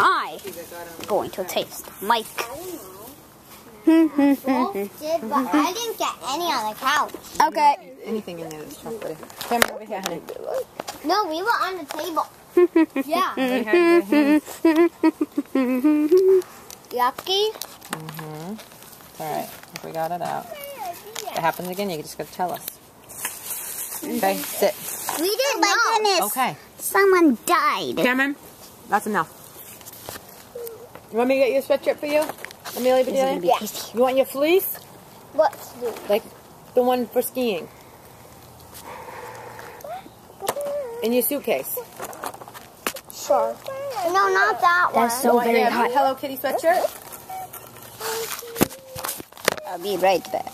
I'm going to taste Mike. Both did, but I didn't get any on the couch. Okay. Anything in there that's chocolatey. Come over here, honey. No, we were on the table. Yeah. Yucky. It's alright. If we got it out. If it happens again, you just gotta tell us. Okay, sit. We didn't know. My goodness. Okay. Someone died. Cameron, that's enough. You want me to get you a sweatshirt for you? Amelia Bedelia? Yeah. You want your fleece? What to do? Like the one for skiing. In your suitcase. Sure. No, not that one. That's so very Yeah, hot. Hello Kitty sweatshirt? I'll be right back.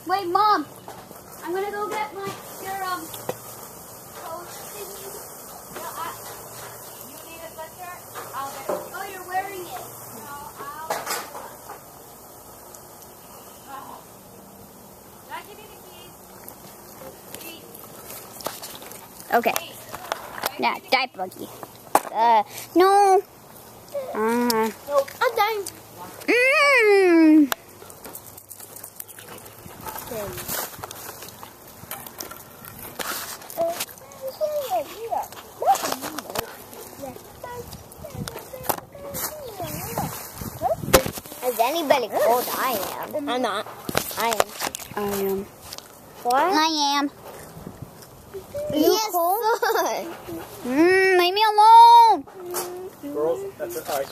Wait, Mom. I'm gonna go get your coat thingy. You need a sweatshirt? I'll get it. Oh, you're wearing it. No, I'll get it. Can I give you the keys? Okay. Now, die buggy. No. Nope. I'm done. Is anybody cold? I am. I'm not. I am. I am. What? I am. Yes, cold? Leave me alone. Girls, that's it. All right.